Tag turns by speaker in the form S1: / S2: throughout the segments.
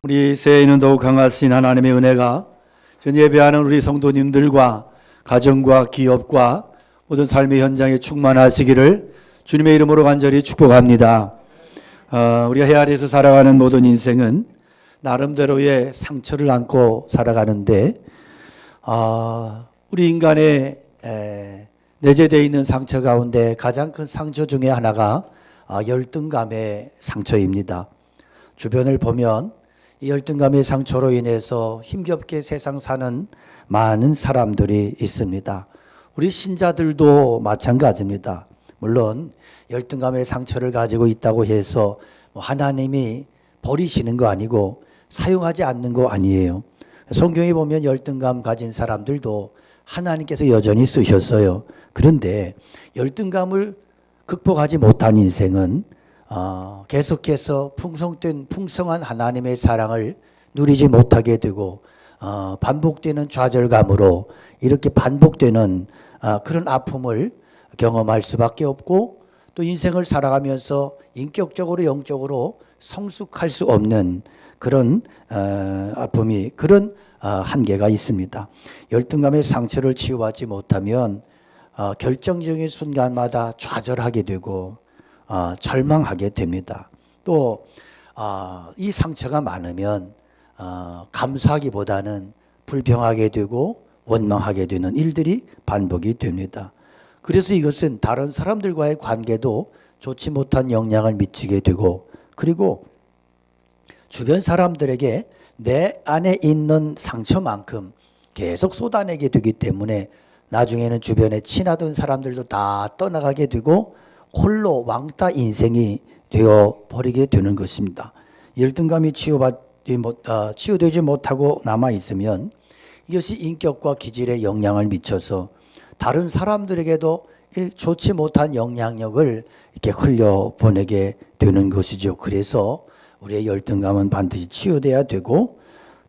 S1: 우리 새해에는 더욱 강하신 하나님의 은혜가 전 예배하는 우리 성도님들과 가정과 기업과 모든 삶의 현장에 충만하시기를 주님의 이름으로 간절히 축복합니다. 우리가 해 아래에서 살아가는 모든 인생은 나름대로의 상처를 안고 살아가는데 우리 인간의 내재되어 있는 상처 가운데 가장 큰 상처 중에 하나가 열등감의 상처입니다. 주변을 보면 이 열등감의 상처로 인해서 힘겹게 세상 사는 많은 사람들이 있습니다. 우리 신자들도 마찬가지입니다. 물론 열등감의 상처를 가지고 있다고 해서 하나님이 버리시는 거 아니고 사용하지 않는 거 아니에요. 성경에 보면 열등감 가진 사람들도 하나님께서 여전히 쓰셨어요. 그런데 열등감을 극복하지 못한 인생은 계속해서 풍성한 하나님의 사랑을 누리지 못하게 되고 반복되는 좌절감으로 이렇게 반복되는 그런 아픔을 경험할 수밖에 없고 또 인생을 살아가면서 인격적으로 영적으로 성숙할 수 없는 그런 아픔이 그런 한계가 있습니다. 열등감의 상처를 치유하지 못하면 결정적인 순간마다 좌절하게 되고 절망하게 됩니다. 또 이 상처가 많으면 감사하기보다는 불평하게 되고 원망하게 되는 일들이 반복이 됩니다. 그래서 이것은 다른 사람들과의 관계도 좋지 못한 영향을 미치게 되고 그리고 주변 사람들에게 내 안에 있는 상처만큼 계속 쏟아내게 되기 때문에 나중에는 주변에 친하던 사람들도 다 떠나가게 되고 홀로 왕따 인생이 되어버리게 되는 것입니다. 열등감이 치유되지 못하고 남아있으면 이것이 인격과 기질에 영향을 미쳐서 다른 사람들에게도 좋지 못한 영향력을 이렇게 흘려보내게 되는 것이죠. 그래서 우리의 열등감은 반드시 치유돼야 되고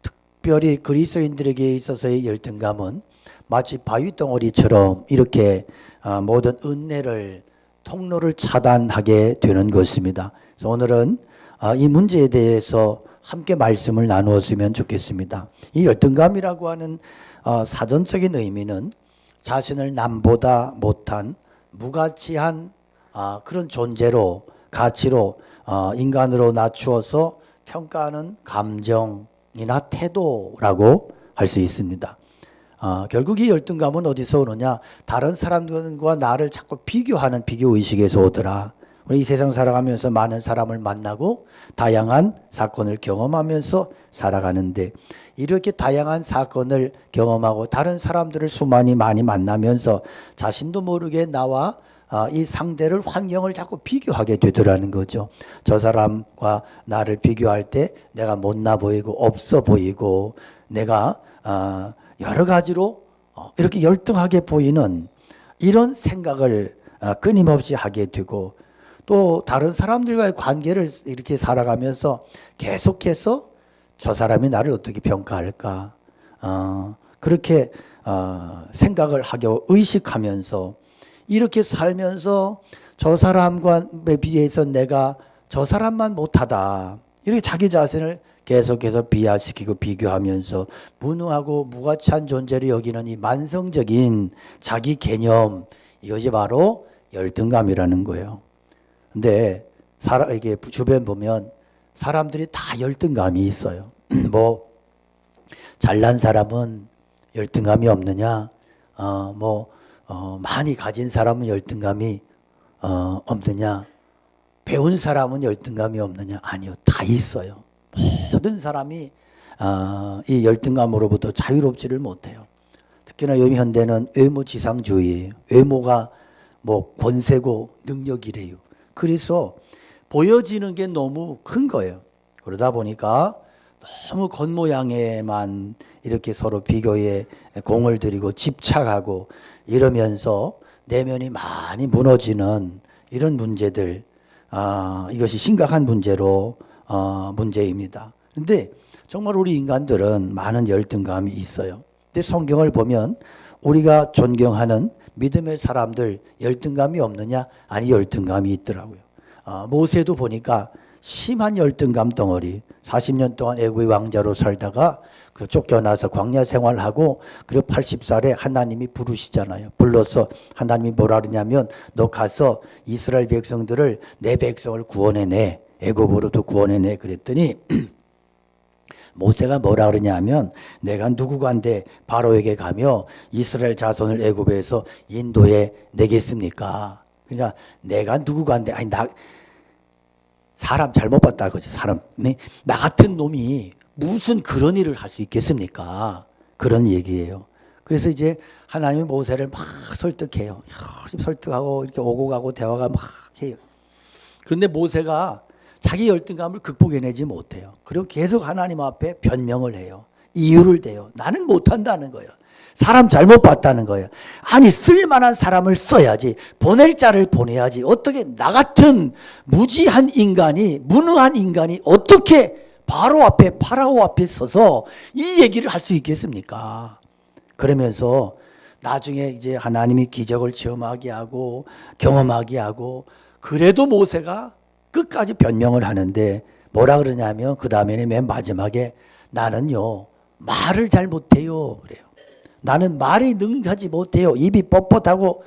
S1: 특별히 그리스도인들에게 있어서의 열등감은 마치 바위덩어리처럼 이렇게 모든 은혜를 통로를 차단하게 되는 것입니다. 그래서 오늘은 이 문제에 대해서 함께 말씀을 나누었으면 좋겠습니다. 이 열등감이라고 하는 사전적인 의미는 자신을 남보다 못한 무가치한 그런 존재로 가치로 인간으로 낮추어서 평가하는 감정이나 태도라고 할 수 있습니다. 결국 이 열등감은 어디서 오느냐? 다른 사람들과 나를 자꾸 비교하는 비교의식에서 오더라. 우리 이 세상 살아가면서 많은 사람을 만나고 다양한 사건을 경험하면서 살아가는데 이렇게 다양한 사건을 경험하고 다른 사람들을 많이 만나면서 자신도 모르게 나와 이 상대를 환경을 자꾸 비교하게 되더라는 거죠. 저 사람과 나를 비교할 때 내가 못나 보이고 없어 보이고 내가 여러 가지로 이렇게 열등하게 보이는 이런 생각을 끊임없이 하게 되고 또 다른 사람들과의 관계를 이렇게 살아가면서 계속해서 저 사람이 나를 어떻게 평가할까 그렇게 생각을 하고 의식하면서 이렇게 살면서 저 사람과 비해서 내가 저 사람만 못하다 이렇게 자기 자신을 계속해서 비하시키고 비교하면서 무능하고 무가치한 존재를 여기는 이 만성적인 자기 개념 이것이 바로 열등감이라는 거예요. 근데 이게 주변 보면 사람들이 다 열등감이 있어요. 뭐 잘난 사람은 열등감이 없느냐? 많이 가진 사람은 열등감이 없느냐? 배운 사람은 열등감이 없느냐? 아니요, 다 있어요. 모든 사람이 이 열등감으로부터 자유롭지를 못해요. 특히나 요즘 현대는 외모지상주의예요. 외모가 권세고 능력이래요. 그래서 보여지는 게 너무 큰 거예요. 그러다 보니까 너무 겉모양에만 이렇게 서로 비교에 공을 들이고 집착하고 이러면서 내면이 많이 무너지는 이런 문제들 이것이 심각한 문제입니다. 그런데 정말 우리 인간들은 많은 열등감이 있어요. 근데 성경을 보면 우리가 존경하는 믿음의 사람들 열등감이 없느냐? 아니 열등감이 있더라고요. 모세도 보니까
S2: 심한 열등감 덩어리. 40년 동안 애굽의 왕자로 살다가 그 쫓겨나서 광야 생활하고 그리고 80살에 하나님이 부르시잖아요. 불러서 하나님이 뭐라 그러냐면 너 가서 이스라엘 백성들을 내 백성을 구원해내. 애굽으로도 구원해내. 그랬더니 모세가 뭐라 그러냐면 내가 누구간데 바로에게 가며 이스라엘 자손을 애굽에서 인도해 내겠습니까? 그러니까 내가 누구간데 아니 나 사람 잘못 봤다 그지 사람 네? 나 같은 놈이 무슨 그런 일을 할 수 있겠습니까? 그런 얘기예요. 그래서 이제 하나님이 모세를 막 설득해요. 열심히 설득하고 이렇게 오고 가고 대화가 막 해요. 그런데 모세가 자기 열등감을 극복해내지 못해요. 그리고 계속 하나님 앞에 변명을 해요. 이유를 대요. 나는 못한다는 거예요. 사람 잘못 봤다는 거예요. 아니 쓸만한 사람을 써야지. 보낼 자를 보내야지. 어떻게 나 같은 무지한 인간이 무능한 인간이 어떻게 바로 앞에 파라오 앞에 서서 이 얘기를 할 수 있겠습니까? 그러면서 나중에 이제 하나님이 기적을 체험하게 하고 경험하게 하고 그래도 모세가 끝까지 변명을 하는데 뭐라 그러냐면 그 다음에는 맨 마지막에 나는요 말을 잘 못해요 그래요. 나는 말이 능하지 못해요. 입이 뻣뻣하고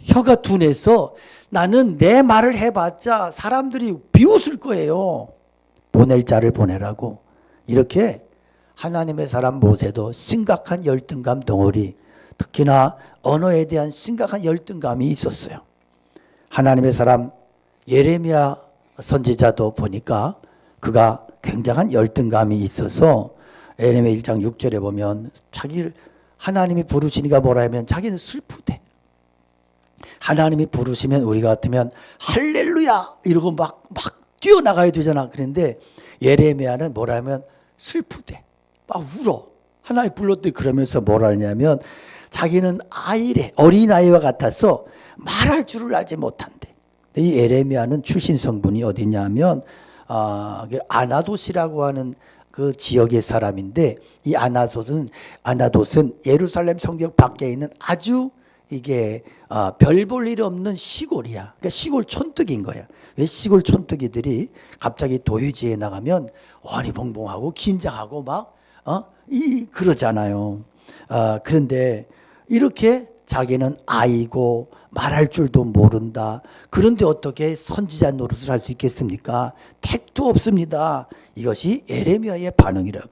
S2: 혀가 둔해서 나는 내 말을 해봤자 사람들이 비웃을 거예요. 보낼 자를 보내라고. 이렇게 하나님의 사람 모세도 심각한 열등감 덩어리, 특히나 언어에 대한 심각한 열등감이 있었어요. 하나님의 사람 예레미야 선지자도 보니까 그가 굉장한 열등감이 있어서 예레미야 1장 6절에 보면 자기를 하나님이 부르시니까 뭐라 하면 자기는 슬프대. 하나님이 부르시면 우리 같으면 할렐루야 이러고 막 뛰어나가야 되잖아. 그런데 예레미야는 뭐라 하면 슬프대. 막 울어. 하나님 불렀더니 그러면서 뭐라 하냐면 자기는 아이래. 어린아이와 같아서 말할 줄을 알지 못한대. 이 예레미야는 출신 성분이 어디냐면 아나돗이라고 하는 그 지역의 사람인데 이 아나돗은 예루살렘 성벽 밖에 있는 아주 이게 별 볼 일 없는 시골이야. 그러니까 시골 촌뜨기인 거야. 왜 시골 촌뜨기들이 갑자기 도유지에 나가면 와리봉봉하고 긴장하고 막 그러잖아요. 그런데 이렇게 자기는 아이고 말할 줄도 모른다. 그런데 어떻게 선지자 노릇을 할 수 있겠습니까? 택도 없습니다. 이것이 예레미야의 반응이라고.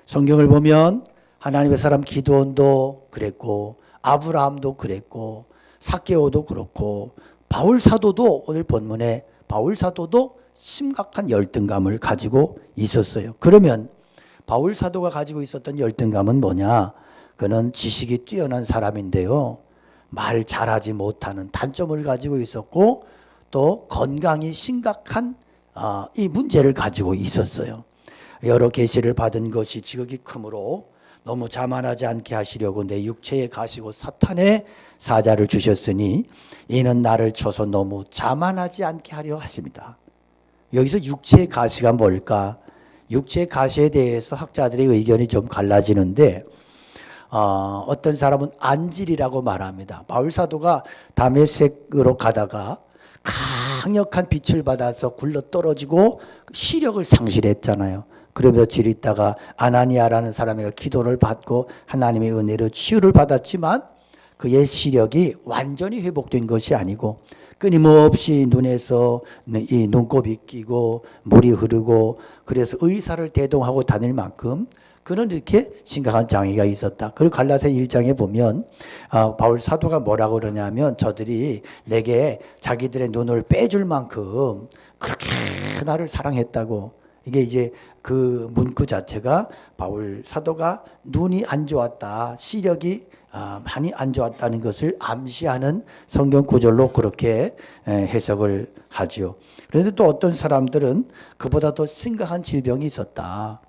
S2: 성경을 보면 하나님의 사람 기드온도 그랬고 아브라함도 그랬고 삭개오도 그렇고 바울 사도도 오늘 본문에 바울 사도도 심각한 열등감을 가지고 있었어요. 그러면 바울 사도가 가지고 있었던 열등감은 뭐냐? 그는 지식이 뛰어난 사람인데요. 말 잘하지 못하는 단점을 가지고 있었고 또 건강이 심각한 이 문제를 가지고 있었어요. 여러 계시를 받은 것이 지극히 크므로 너무 자만하지 않게 하시려고 내 육체에 가시고 사탄의 사자를 주셨으니 이는 나를 쳐서 너무 자만하지 않게 하려 하십니다. 여기서 육체의 가시가 뭘까? 육체의 가시에 대해서 학자들의 의견이 좀 갈라지는데 어떤 사람은 안질이라고 말합니다. 바울 사도가 다메섹으로 가다가 강력한 빛을 받아서 굴러 떨어지고 시력을 상실했잖아요. 그러 며칠 있다가 아나니아라는 사람에게 기도를 받고 하나님의 은혜로 치유를 받았지만 그의 시력이 완전히 회복된 것이 아니고 끊임없이 눈에서 이 눈곱이 끼고 물이 흐르고 그래서 의사를 대동하고 다닐 만큼 그는 이렇게 심각한 장애가 있었다. 그리고 갈라디아 1장에 보면 바울 사도가 뭐라고 그러냐면 저들이 내게 자기들의 눈을 빼줄 만큼 그렇게 나를 사랑했다고. 이게 이제 그 문구 자체가 바울 사도가 눈이 안 좋았다, 시력이 많이 안 좋았다는 것을 암시하는 성경 구절로 그렇게 해석을 하죠. 그런데 또 어떤 사람들은 그보다 더 심각한 질병이 있었다.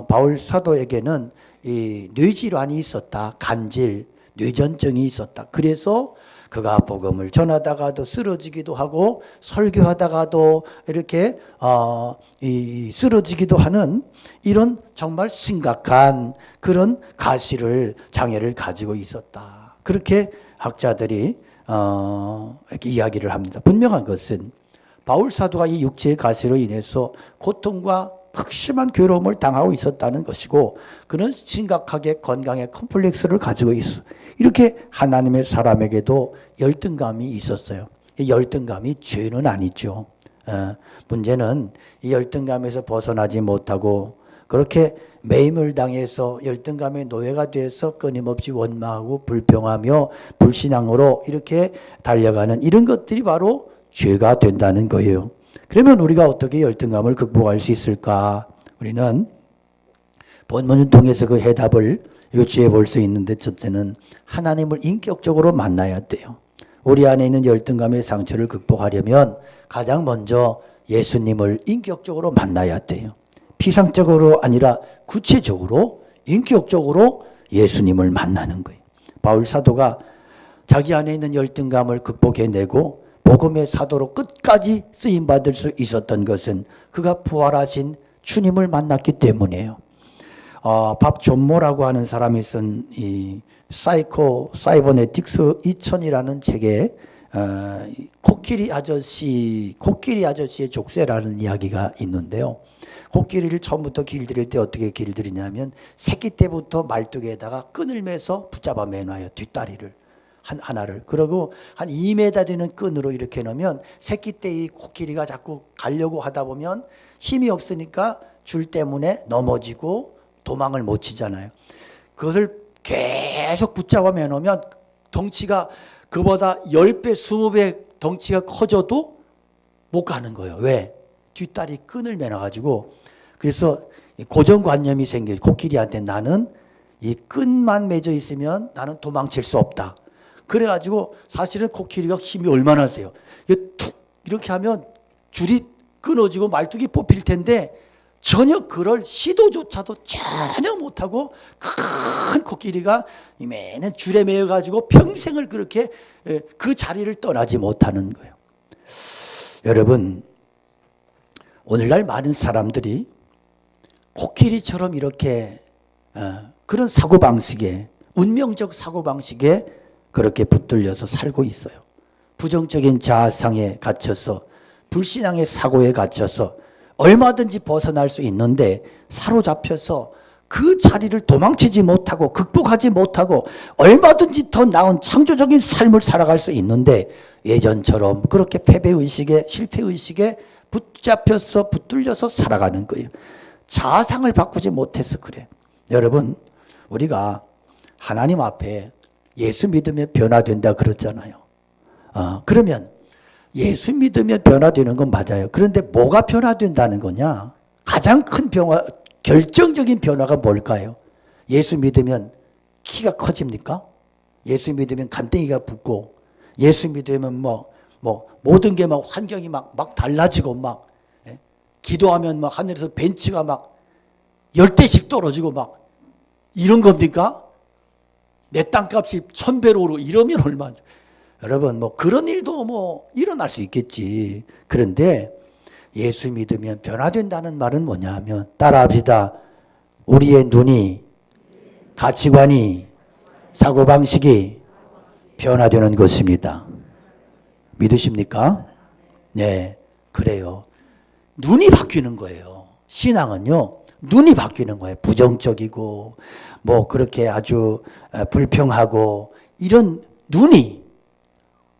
S2: 바울 사도에게는 이 뇌질환이 있었다. 간질, 뇌전증이 있었다. 그래서 그가 복음을 전하다가도 쓰러지기도 하고 설교하다가도 이렇게 쓰러지기도 하는 이런 정말 심각한 그런 장애를 가지고 있었다. 그렇게 학자들이 이렇게 이야기를 합니다. 분명한 것은 바울 사도가 이 육체의 가시로 인해서 고통과 극심한 괴로움을 당하고 있었다는 것이고 그는 심각하게 건강의 컴플렉스를 가지고 있어. 이렇게 하나님의 사람에게도 열등감이 있었어요. 이 열등감이 죄는 아니죠. 문제는 이 열등감에서 벗어나지 못하고 그렇게 매임을 당해서 열등감의 노예가 돼서 끊임없이 원망하고 불평하며 불신앙으로 이렇게 달려가는 이런 것들이 바로 죄가 된다는 거예요. 그러면 우리가 어떻게 열등감을 극복할 수 있을까? 우리는 본문을 통해서 그 해답을 유추해 볼 수 있는데 첫째는 하나님을 인격적으로 만나야 돼요. 우리 안에 있는 열등감의 상처를 극복하려면 가장 먼저 예수님을 인격적으로 만나야 돼요. 피상적으로 아니라 구체적으로 인격적으로 예수님을 만나는 거예요. 바울 사도가 자기 안에 있는 열등감을 극복해내고 복음의 사도로 끝까지 쓰임받을 수 있었던 것은 그가 부활하신 주님을 만났기 때문이에요. 밥 존모라고 하는 사람이 쓴 이 사이버네틱스 2000이라는 책에 코끼리 아저씨의 족쇄라는 이야기가 있는데요. 코끼리를 처음부터 길들일 때 어떻게 길들이냐면 새끼 때부터 말뚝에다가 끈을 매서 붙잡아 매놔요. 뒷다리를 하나를. 그리고 한 2m 되는 끈으로 이렇게 놓으면 새끼 때 이 코끼리가 자꾸 가려고 하다 보면 힘이 없으니까 줄 때문에 넘어지고 도망을 못 치잖아요. 그것을 계속 붙잡아 매놓으면 덩치가 그보다 10배, 20배 덩치가 커져도 못 가는 거예요. 왜? 뒷다리 끈을 매놔가지고. 그래서 고정관념이 생겨요. 코끼리한테 나는 이 끈만 맺어 있으면 나는 도망칠 수 없다. 그래가지고 사실은 코끼리가 힘이 얼마나 세요. 툭 이렇게 하면 줄이 끊어지고 말뚝이 뽑힐 텐데 전혀 그럴 시도조차도 전혀 못하고 큰 코끼리가 매는 줄에 매여가지고 평생을 그렇게 그 자리를 떠나지 못하는 거예요. 여러분, 오늘날 많은 사람들이 코끼리처럼 이렇게 그런 사고방식에 운명적 사고방식에 그렇게 붙들려서 살고 있어요. 부정적인 자아상에 갇혀서 불신앙의 사고에 갇혀서 얼마든지 벗어날 수 있는데 사로잡혀서 그 자리를 도망치지 못하고 극복하지 못하고 얼마든지 더 나은 창조적인 삶을 살아갈 수 있는데 예전처럼 그렇게 패배의식에 실패의식에 붙잡혀서 붙들려서 살아가는 거예요. 자아상을 바꾸지 못해서 그래. 여러분, 우리가 하나님 앞에 예수 믿으면 변화된다 그랬잖아요. 그러면 예수 믿으면 변화되는 건 맞아요. 그런데 뭐가 변화된다는 거냐? 가장 큰 변화, 결정적인 변화가 뭘까요? 예수 믿으면 키가 커집니까? 예수 믿으면 간땡이가 붓고, 예수 믿으면 모든 게 막 환경이 막 달라지고 기도하면 하늘에서 벤치가 10대씩 떨어지고 이런 겁니까? 내 땅값이 1000배로 오르고 이러면 얼마나. 여러분, 그런 일도 일어날 수 있겠지. 그런데 예수 믿으면 변화된다는 말은 뭐냐 하면, 따라합시다. 우리의 눈이, 가치관이, 사고방식이 변화되는 것입니다. 믿으십니까? 네, 그래요. 눈이 바뀌는 거예요. 신앙은요, 눈이 바뀌는 거예요. 부정적이고, 그렇게 아주 불평하고, 이런 눈이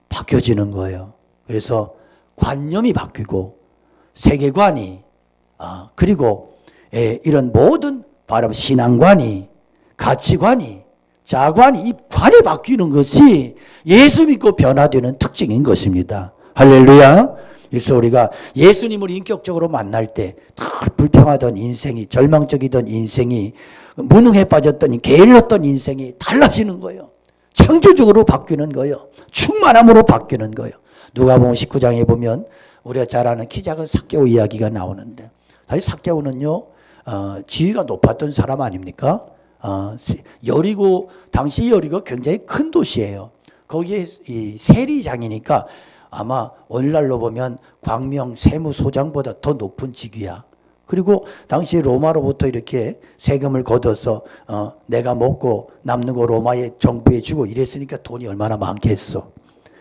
S2: 바뀌어지는 거예요. 그래서 관념이 바뀌고, 세계관이, 그리고 이런 모든 바로 신앙관이, 가치관이, 자관이, 이 관이 바뀌는 것이 예수 믿고 변화되는 특징인 것입니다. 할렐루야. 그래서 우리가 예수님을 인격적으로 만날 때 불평하던 인생이, 절망적이던 인생이, 무능에 빠졌던, 게을렀던 인생이 달라지는 거예요. 창조적으로 바뀌는 거예요. 충만함으로 바뀌는 거예요. 누가복음 19장에 보면 우리가 잘 아는 키 작은 삭개오 이야기가 나오는데, 사실 삭개오는요 지위가 높았던 사람 아닙니까? 여리고, 당시 여리고 굉장히 큰 도시예요. 거기에 이 세리장이니까 아마 오늘날로 보면 광명 세무소장보다 더 높은 직위야. 그리고 당시 로마로부터 이렇게 세금을 걷어서 내가 먹고 남는 거 로마의 정부에 주고 이랬으니까 돈이 얼마나 많겠어.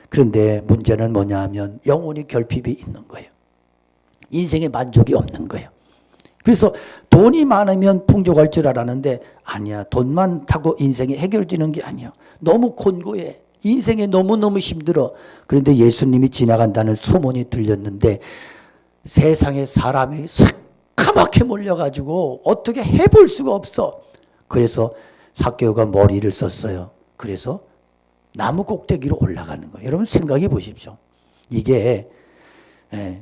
S2: 그런데 문제는 뭐냐 하면 영혼이 결핍이 있는 거예요. 인생에 만족이 없는 거예요. 그래서 돈이 많으면 풍족할 줄 알았는데 아니야. 돈만 타고 인생이 해결되는 게 아니야. 너무 곤고해. 인생에 너무너무 힘들어. 그런데 예수님이 지나간다는 소문이 들렸는데 세상에 사람이 새까맣게 몰려가지고 어떻게 해볼 수가 없어. 그래서 삭개오가 머리를 썼어요. 그래서 나무 꼭대기로 올라가는 거예요. 여러분 생각해 보십시오. 이게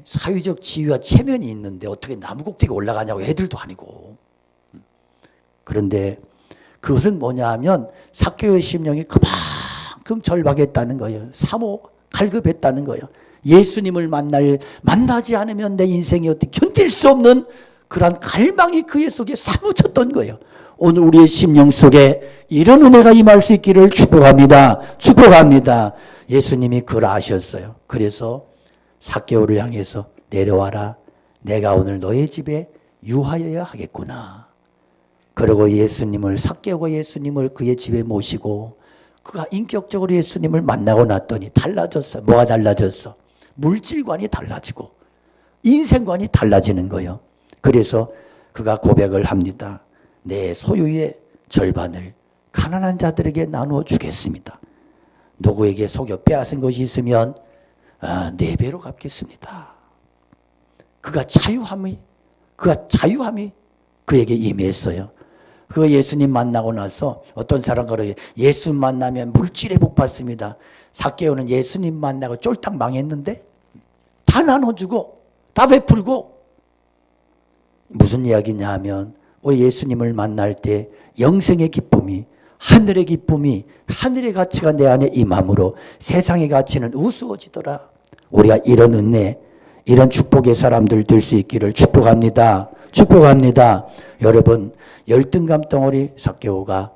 S2: 사회적 지위와 체면이 있는데 어떻게 나무 꼭대기 올라가냐고. 애들도 아니고. 그런데 그것은 뭐냐 하면 삭개오의 심령이 그만큼 절박했다는 거예요. 사모 갈급했다는 거예요. 예수님을 만나지 않으면 내 인생이 어떻게 견딜 수 없는 그러한 갈망이 그의 속에 사무쳤던 거예요. 오늘 우리의 심령 속에 이런 은혜가 임할 수 있기를 축복합니다. 축복합니다. 예수님이 그걸 아셨어요. 그래서 삭개오를 향해서 내려와라. 내가 오늘 너의 집에 유하여야 하겠구나. 그리고 삭개오가 예수님을 그의 집에 모시고 그가 인격적으로 예수님을 만나고 났더니 달라졌어. 뭐가 달라졌어? 물질관이 달라지고 인생관이 달라지는 거예요. 그래서 그가 고백을 합니다. 내 소유의 절반을 가난한 자들에게 나누어 주겠습니다. 누구에게 속여 빼앗은 것이 있으면 4배로 갚겠습니다. 그가 자유함이 그에게 임했어요. 그 예수님 만나고 나서 어떤 사람과 예수 만나면 물질에 복 받습니다. 삭개오는 예수님 만나고 쫄딱 망했는데 다 나눠주고 다 베풀고 무슨 이야기냐 하면 우리 예수님을 만날 때 영생의 기쁨이 하늘의 기쁨이 하늘의 가치가 내 안에 임함으로 세상의 가치는 우스워지더라. 우리가 이런 은혜 이런 축복의 사람들 될 수 있기를 축복합니다. 축복합니다. 여러분 열등감 덩어리 삭개오가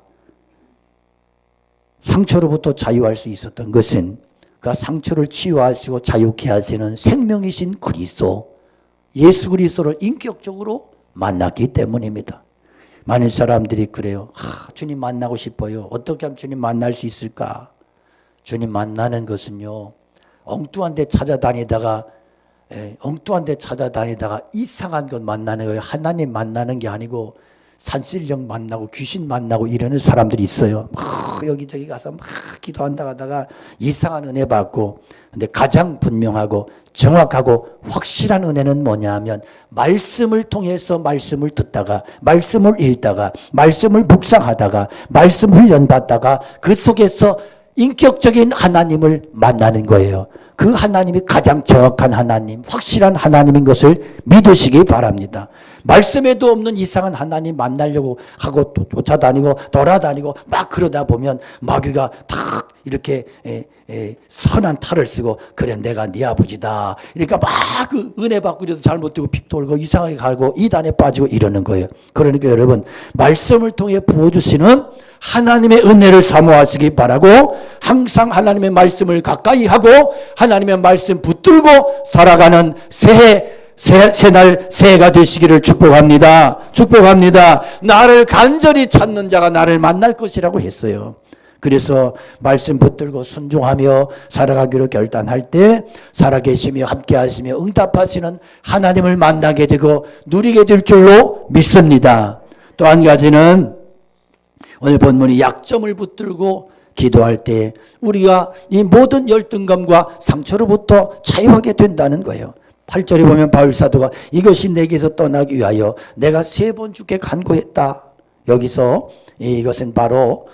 S2: 상처로부터 자유할 수 있었던 것은 그 상처를 치유하시고 자유케 하시는 생명이신 그리스도 예수 그리스도를 인격적으로 만났기 때문입니다. 많은 사람들이 그래요. 주님 만나고 싶어요. 어떻게 하면 주님 만날 수 있을까? 주님 만나는 것은요. 엉뚱한 데 찾아다니다가 이상한 것 만나는 거예요. 하나님 만나는 게 아니고 산신령 만나고 귀신 만나고 이러는 사람들이 있어요. 여기저기 가서 막 기도한다 하다가 이상한 은혜 받고. 근데 가장 분명하고 정확하고 확실한 은혜는 뭐냐 하면 말씀을 통해서 말씀을 듣다가 말씀을 읽다가 말씀을 묵상하다가 말씀 훈련받다가 그 속에서 인격적인 하나님을 만나는 거예요. 그 하나님이 가장 정확한 하나님, 확실한 하나님인 것을 믿으시기 바랍니다. 말씀에도 없는 이상한 하나님 만나려고 하고 또 쫓아다니고 돌아다니고 막 그러다 보면 마귀가 탁 이렇게 선한 탈을 쓰고 그래 내가 네 아버지다. 그러니까 막 그 은혜 받고 이래도 잘못되고 픽 돌고 이상하게 가고 이단에 빠지고 이러는 거예요. 그러니까 여러분 말씀을 통해 부어주시는 하나님의 은혜를 사모하시기 바라고 항상 하나님의 말씀을 가까이 하고 하나님의 말씀 붙들고 살아가는 새날 새해가 되시기를 축복합니다. 축복합니다. 나를 간절히 찾는 자가 나를 만날 것이라고 했어요. 그래서 말씀 붙들고 순종하며 살아가기로 결단할 때 살아계시며 함께하시며 응답하시는 하나님을 만나게 되고 누리게 될 줄로 믿습니다. 또 한 가지는 오늘 본문이 약점을 붙들고 기도할 때 우리가 이 모든 열등감과 상처로부터 자유하게 된다는 거예요. 8절에 보면 바울사도가 이것이 내게서 떠나기 위하여 내가 3번 주께 간구했다. 여기서 이것은 바로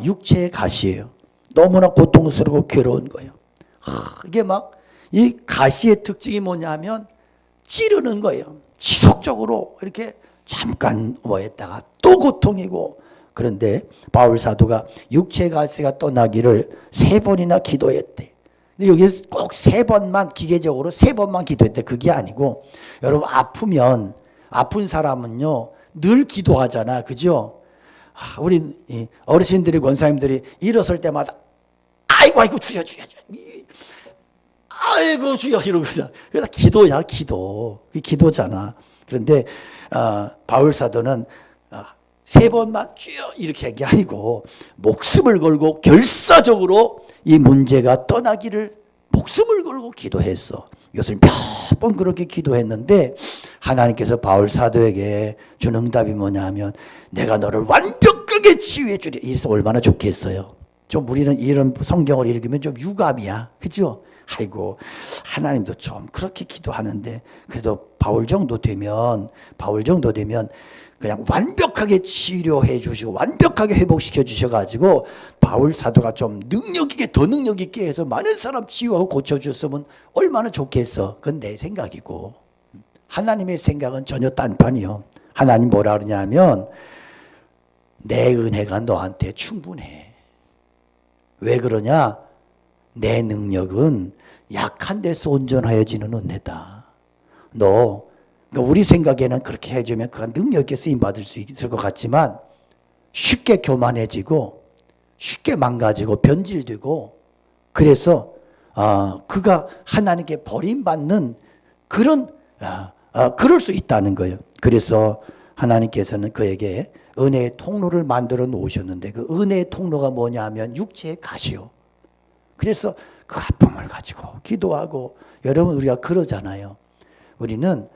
S2: 육체의 가시예요. 너무나 고통스럽고 괴로운 거예요. 이게 막 이 가시의 특징이 뭐냐면 찌르는 거예요. 지속적으로 이렇게 잠깐 뭐했다가 또 고통이고. 그런데 바울 사도가 육체의 가시가 떠나기를 3번이나 기도했대. 근데 여기 꼭 3번만 기계적으로 3번만 기도했대. 그게 아니고 여러분 아프면 아픈 사람은요 늘 기도하잖아. 그죠? 우리 어르신들이 권사님들이 일어설 때마다 아이고 주여 아이고 주여 이러거든. 그래서 기도야 기도. 그게 기도잖아. 그런데 바울 사도는 3번만 주여 이렇게 한 게 아니고 목숨을 걸고 결사적으로 이 문제가 떠나기를 목숨을 걸고 기도했어. 요새 몇 번 그렇게 기도했는데 하나님께서 바울 사도에게 준 응답이 뭐냐면 내가 너를 완벽하게 치유해 주리. 이래서 얼마나 좋겠어요. 좀 우리는 이런 성경을 읽으면 좀 유감이야. 그죠? 아이고 하나님도 좀 그렇게 기도하는데 그래도 바울 정도 되면 그냥 완벽하게 치료해 주시고 완벽하게 회복시켜 주셔가지고 바울 사도가 좀 능력 있게 더 능력 있게 해서 많은 사람 치유하고 고쳐줬으면 얼마나 좋겠어. 그건 내 생각이고 하나님의 생각은 전혀 딴판이요. 하나님 뭐라 그러냐면 내 은혜가 너한테 충분해. 왜 그러냐? 내 능력은 약한 데서 온전하여지는 은혜다. 그러니까 우리 생각에는 그렇게 해주면 그가 능력 있게 쓰임 받을 수 있을 것 같지만 쉽게 교만해지고 쉽게 망가지고 변질되고 그래서 그가 하나님께 버림받는 그런 그럴 수 있다는 거예요. 그래서 하나님께서는 그에게 은혜의 통로를 만들어 놓으셨는데 그 은혜의 통로가 뭐냐 하면 육체의 가시요. 그래서 그 아픔을 가지고 기도하고 여러분 우리가 그러잖아요. 우리는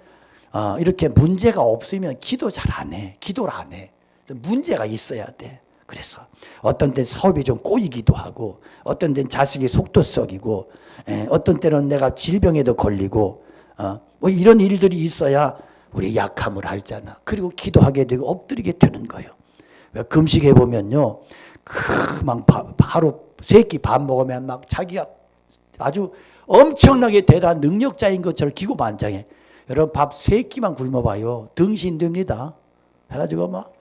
S2: 이렇게 문제가 없으면 기도 잘 안 해. 기도를 안 해. 문제가 있어야 돼. 그래서 어떤 때는 사업이 좀 꼬이기도 하고 어떤 때는 자식이 속도 썩이고 어떤 때는 내가 질병에도 걸리고 뭐 이런 일들이 있어야 우리 약함을 알잖아. 그리고 기도하게 되고 엎드리게 되는 거예요. 금식해 보면요. 막 하루 세 끼 밥 먹으면 막 자기가 아주 엄청나게 대단한 능력자인 것처럼 기고만장해. 여러분 밥 세 끼만 굶어봐요. 등신됩니다. 해가지고 막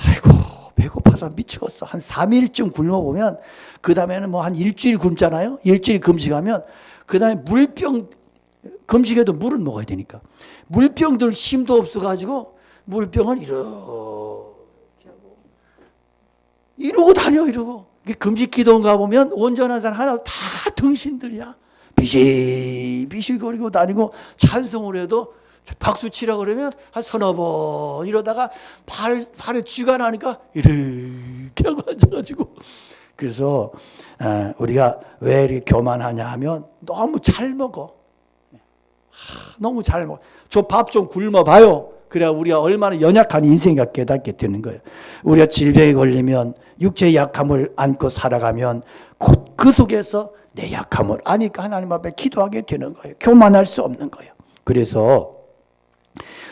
S2: 아이고 배고파서 미치겠어. 한 3일쯤 굶어보면 그 다음에는 뭐 한 일주일 굶잖아요. 일주일 금식하면 그 다음에 물병 금식해도 물은 먹어야 되니까 물병들 힘도 없어가지고 물병을 이렇게 하고 이러고 다녀 이러고 금식 기도인가 보면 온전한 사람 하나 다 등신들이야. 비실비실거리고 다니고 찬송을 해도 박수 치라 그러면 한 서너 번 이러다가 팔에 쥐가 나니까 이렇게 하고 앉아가지고 그래서 우리가 왜 이렇게 교만하냐 하면 너무 잘 먹어. 너무 잘 먹어. 저 밥 좀 굶어봐요. 그래야 우리가 얼마나 연약한 인생인가 깨닫게 되는 거예요. 우리가 질병에 걸리면 육체의 약함을 안고 살아가면 곧 그 속에서 내 약함을 아니까 하나님 앞에 기도하게 되는 거예요. 교만할 수 없는 거예요. 그래서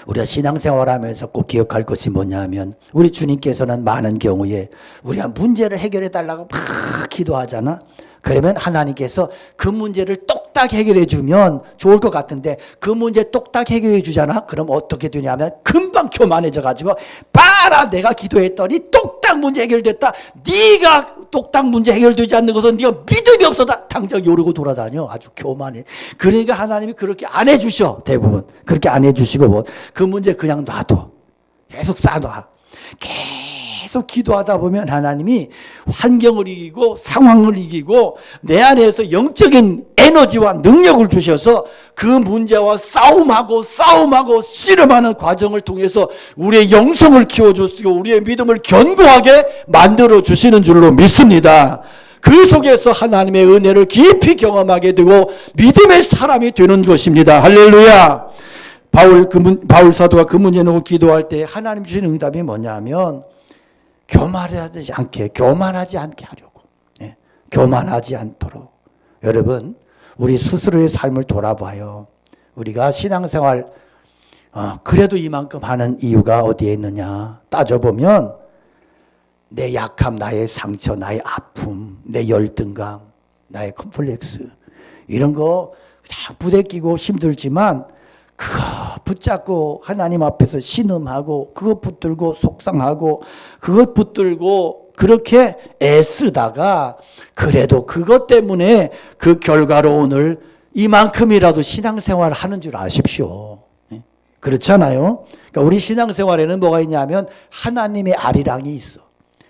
S2: 우리가 신앙생활하면서 꼭 기억할 것이 뭐냐면 우리 주님께서는 많은 경우에 우리가 문제를 해결해 달라고 막 기도하잖아. 그러면 하나님께서 그 문제를 똑딱 해결해 주면 좋을 것 같은데 그 문제 똑딱 해결해 주잖아. 그럼 어떻게 되냐면 금방 교만해져 가지고 봐라 내가 기도했더니 똑딱 문제 해결됐다. 네가 똑딱 문제 해결되지 않는 것은 네가 믿음이 없어다. 당장 요러고 돌아다녀. 아주 교만해. 그러니까 하나님이 그렇게 안 해주셔. 대부분 그렇게 안 해주시고 뭐 그 문제 그냥 놔둬. 계속 쌓아놔. 계속 기도하다 보면 하나님이 환경을 이기고 상황을 이기고 내 안에서 영적인 에너지와 능력을 주셔서 그 문제와 싸움하고 씨름하는 과정을 통해서 우리의 영성을 키워주시고 우리의 믿음을 견고하게 만들어주시는 줄로 믿습니다. 그 속에서 하나님의 은혜를 깊이 경험하게 되고 믿음의 사람이 되는 것입니다. 할렐루야. 바울 사도가 그 문제 놓고 기도할 때 하나님 주신 응답이 뭐냐면 교만하지 않게 하려고. 교만하지 않도록. 여러분, 우리 스스로의 삶을 돌아봐요. 우리가 신앙생활, 그래도 이만큼 하는 이유가 어디에 있느냐. 따져보면, 내 약함, 나의 상처, 나의 아픔, 내 열등감, 나의 컴플렉스, 이런 거 다 부대끼고 힘들지만, 그거 붙잡고 하나님 앞에서 신음하고 그것 붙들고 속상하고 그것 붙들고 그렇게 애쓰다가 그래도 그것 때문에 그 결과로 오늘 이만큼이라도 신앙생활을 하는 줄 아십시오. 그렇잖아요. 그러니까 우리 신앙생활에는 뭐가 있냐면 하나님의 아리랑이 있어.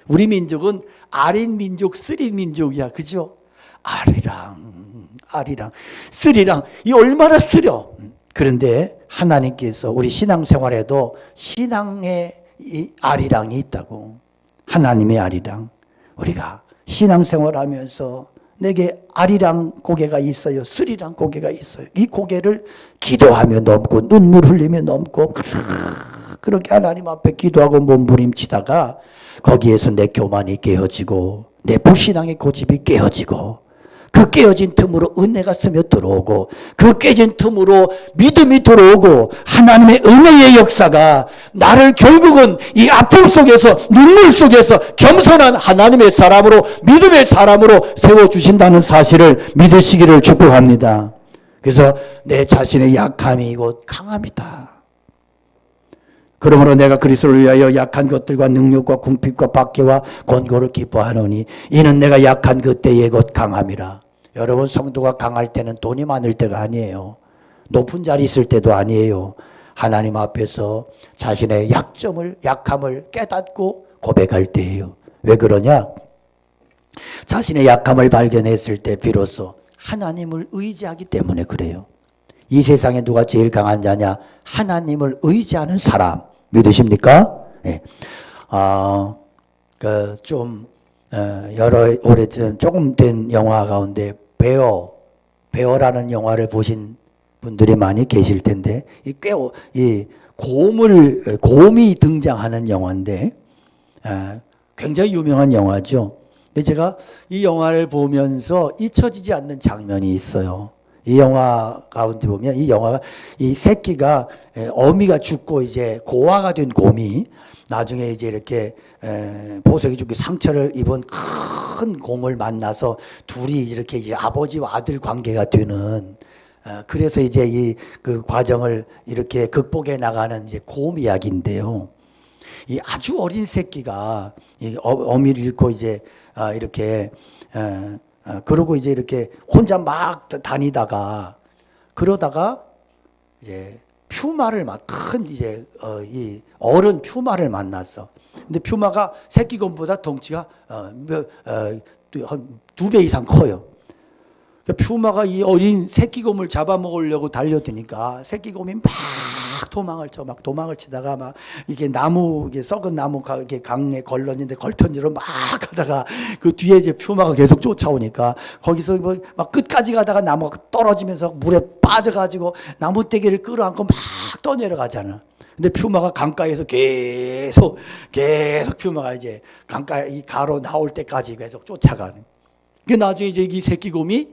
S2: 우리 민족은 아린 민족, 쓰린 민족이야. 그죠? 아리랑, 쓰리랑. 이 얼마나 쓰려. 그런데 하나님께서 우리 신앙생활에도 신앙의 이 아리랑이 있다고. 하나님의 아리랑. 우리가 신앙생활하면서 내게 알이랑 고개가 있어요. 쓸이랑 고개가 있어요. 이 고개를 기도하며 넘고 눈물 흘리며 넘고 그렇게 하나님 앞에 기도하고 몸부림치다가 거기에서 내 교만이 깨어지고 내 불신앙의 고집이 깨어지고 그 깨어진 틈으로 은혜가 스며들어오고 그 깨진 틈으로 믿음이 들어오고 하나님의 은혜의 역사가 나를 결국은 이 아픔 속에서 눈물 속에서 겸손한 하나님의 사람으로 믿음의 사람으로 세워주신다는 사실을 믿으시기를 축복합니다. 그래서 내 자신의 약함이 곧 강함이다. 그러므로 내가 그리스도를 위하여 약한 것들과 능력과 궁핍과 박해와 권고를 기뻐하노니 이는 내가 약한 그때에 곧 강함이라. 여러분 성도가 강할 때는 돈이 많을 때가 아니에요. 높은 자리 있을 때도 아니에요. 하나님 앞에서 자신의 약함을 깨닫고 고백할 때예요. 왜 그러냐? 자신의 약함을 발견했을 때 비로소 하나님을 의지하기 때문에 그래요. 이 세상에 누가 제일 강한 자냐? 하나님을 의지하는 사람. 믿으십니까? 네. 여러 오래전 조금 된 영화 가운데 베어라는 영화를 보신 분들이 많이 계실 텐데 이 곰이 등장하는 영화인데 굉장히 유명한 영화죠. 근데 제가 이 영화를 보면서 잊혀지지 않는 장면이 있어요. 이 영화 가운데 보면 이 영화가 이 새끼가 어미가 죽고 이제 고아가 된 곰이 나중에 이제 이렇게 보석이 죽게 상처를 입은 큰 곰을 만나서 둘이 이렇게 이제 아버지와 아들 관계가 되는 그래서 이제 이 그 과정을 이렇게 극복해 나가는 이제 곰 이야기인데요. 이 아주 어린 새끼가 이 어미를 잃고 이제 이렇게 그러고 이제 이렇게 혼자 막 다니다가 그러다가 이제 퓨마를 큰 이제 이 어른 퓨마를 만났어. 근데 퓨마가 새끼 곰보다 덩치가 한 2배 이상 커요. 퓨마가 이 어린 새끼 곰을 잡아먹으려고 달려드니까 새끼 곰이 막 도망을 치다가 막 이게 썩은 나무 이렇게 강에 걸렀는데 걸터니로 막 가다가 그 뒤에 이제 퓨마가 계속 쫓아오니까 거기서 뭐 막 끝까지 가다가 나무가 떨어지면서 물에 빠져가지고 나무떼기를 끌어안고 막 떠내려가잖아. 근데 퓨마가 강가에서 계속 퓨마가 이제 강가 이 가로 나올 때까지 계속 쫓아가는. 그 나중에 이제 이 새끼 곰이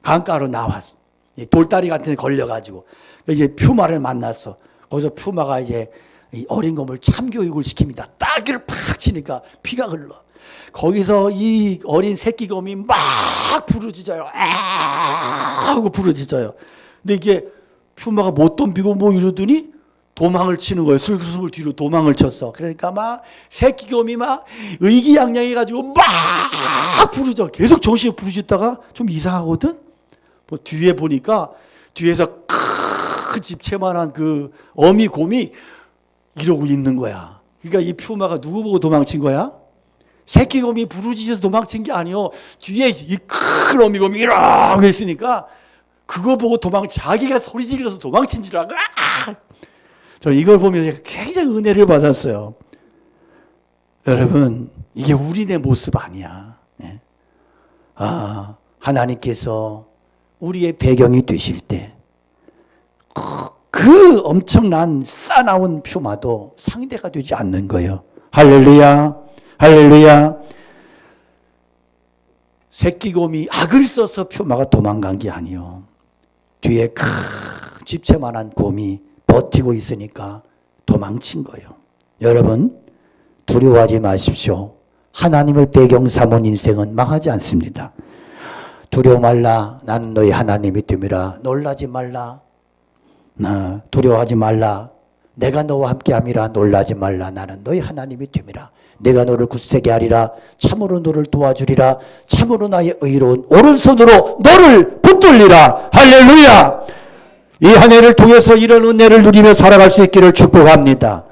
S2: 강가로 나왔어. 돌다리 같은 데 걸려가지고 이제 퓨마를 만났어. 거기서 퓨마가 이제 이 어린 곰을 참교육을 시킵니다. 따귀를 팍 치니까 피가 흘러. 거기서 이 어린 새끼 곰이 막 부르짖어요. 하고 부르짖어요. 근데 이게 퓨마가 못 덤비고 뭐 이러더니 도망을 치는 거예요. 슬슬 뒤로 도망을 쳤어. 그러니까 막 새끼 곰이 막 의기양양해가지고 막 부르짖어. 계속 정신이 부르짖다가 좀 이상하거든. 뭐 뒤에 보니까 뒤에서 큰 집채만한 그 어미 곰이 이러고 있는 거야. 그러니까 이 퓨마가 누구 보고 도망친 거야? 새끼 곰이 부르짖어서 도망친 게 아니요. 뒤에 이 큰 어미 곰이 이러고 있으니까 그거 보고 자기가 소리 지르면서 도망친 줄 알고 저는 이걸 보면서 굉장히 은혜를 받았어요. 여러분, 이게 우리네 모습 아니야. 네. 하나님께서 우리의 배경이 되실 때 그 엄청난 싸나운 퓨마도 상대가 되지 않는 거예요. 할렐루야, 할렐루야. 새끼곰이 악을 써서 퓨마가 도망간 게 아니요. 뒤에 큰 집채만한 곰이 버티고 있으니까 도망친 거예요. 여러분, 두려워하지 마십시오. 하나님을 배경 삼은 인생은 망하지 않습니다. 두려워 말라. 나는 너희 하나님이 됨이라. 놀라지 말라. 두려워하지 말라. 내가 너와 함께함이라. 놀라지 말라. 나는 너희 하나님이 됨이라. 내가 너를 굳세게 하리라. 참으로 너를 도와주리라. 참으로 나의 의로운 오른손으로 너를 붙들리라. 할렐루야. 이 한 해를 통해서 이런 은혜를 누리며 살아갈 수 있기를 축복합니다.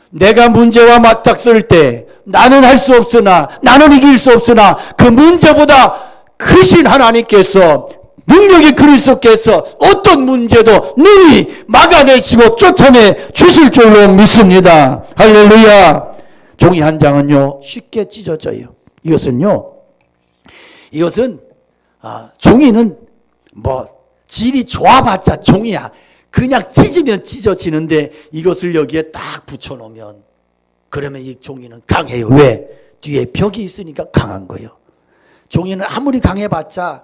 S2: 내가 문제와 맞닥뜨릴 때 나는 할 수 없으나 나는 이길 수 없으나 그 문제보다 크신 하나님께서 능력이 그리스도께서 어떤 문제도 능히 막아내시고 쫓아내 주실 줄로 믿습니다. 할렐루야. 종이 한 장은요 쉽게 찢어져요. 이것은 종이는 뭐 질이 좋아봤자 종이야. 그냥 찢으면 찢어지는데 이것을 여기에 딱 붙여놓으면 그러면 이 종이는 강해요. 왜? 뒤에 벽이 있으니까 강한 거예요. 종이는 아무리 강해봤자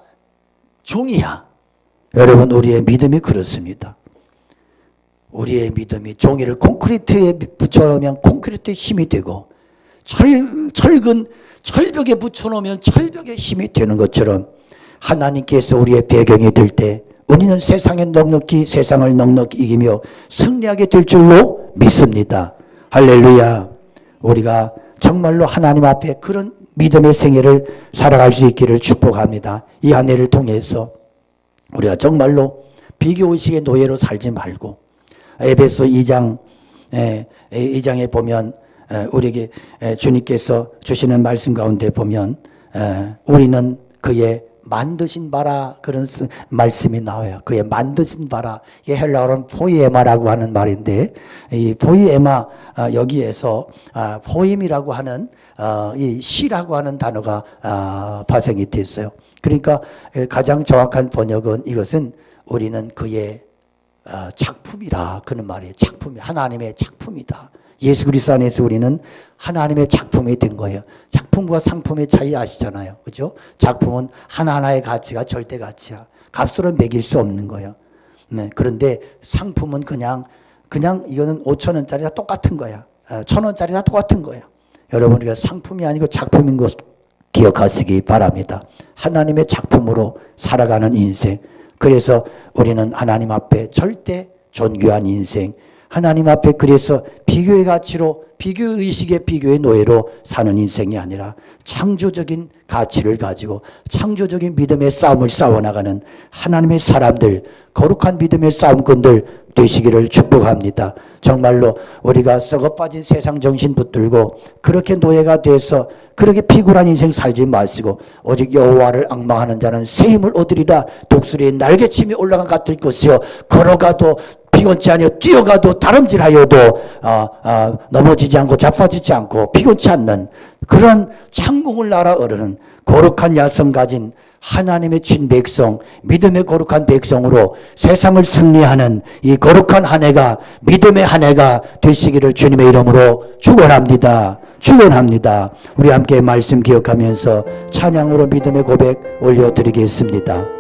S2: 종이야. 여러분, 우리의 믿음이 그렇습니다. 우리의 믿음이 종이를 콘크리트에 붙여놓으면 콘크리트에 힘이 되고 철근 철벽에 붙여놓으면 철벽에 힘이 되는 것처럼 하나님께서 우리의 배경이 될 때 우리는 세상을 넉넉히 이기며 승리하게 될 줄로 믿습니다. 할렐루야. 우리가 정말로 하나님 앞에 그런 믿음의 생애를 살아갈 수 있기를 축복합니다. 이 한 해를 통해서 우리가 정말로 비교의식의 노예로 살지 말고 에베소 2장에 보면 우리에게 주님께서 주시는 말씀 가운데 보면 우리는 그의 만드신 바라 그런 말씀이 나와요. 그의 만드신 바라. 이게 헬라어로는 포이에마라고 하는 말인데 이 포이에마 여기에서 포임이라고 하는 이 시라고 하는 단어가 발생이 됐어요. 그러니까 가장 정확한 번역은 이것은 우리는 그의 작품이라 그런 말이에요. 작품이 하나님의 작품이다. 예수 그리스도 안에서 우리는 하나님의 작품이 된 거예요. 작품과 상품의 차이 아시잖아요. 그죠? 작품은 하나하나의 가치가 절대 가치야. 값으로 매길 수 없는 거예요. 네. 그런데 상품은 그냥 이거는 5,000원짜리 다 똑같은 거야. 1,000원짜리 다 똑같은 거예요. 여러분, 우리가 상품이 아니고 작품인 것 기억하시기 바랍니다. 하나님의 작품으로 살아가는 인생. 그래서 우리는 하나님 앞에 절대 존귀한 인생, 하나님 앞에 그래서 비교의 가치로 비교의식의 비교의 노예로 사는 인생이 아니라 창조적인 가치를 가지고 창조적인 믿음의 싸움을 싸워나가는 하나님의 사람들, 거룩한 믿음의 싸움꾼들 되시기를 축복합니다. 정말로 우리가 썩어빠진 세상 정신 붙들고 그렇게 노예가 돼서 그렇게 피곤한 인생 살지 마시고 오직 여호와를 앙망하는 자는 새 힘을 얻으리라. 독수리의 날개침이 올라간 것 같을 것이요 걸어가도 피곤치 아니요 뛰어가도 다름질하여도 넘어지지 않고 자빠지지 않고 피곤치 않는 그런 창공을 날아 오르는 거룩한 야성 가진 하나님의 친 백성, 믿음의 거룩한 백성으로 세상을 승리하는 이 거룩한 한 해가 믿음의 한 해가 되시기를 주님의 이름으로 축원합니다. 축원합니다. 우리 함께 말씀 기억하면서 찬양으로 믿음의 고백 올려드리겠습니다.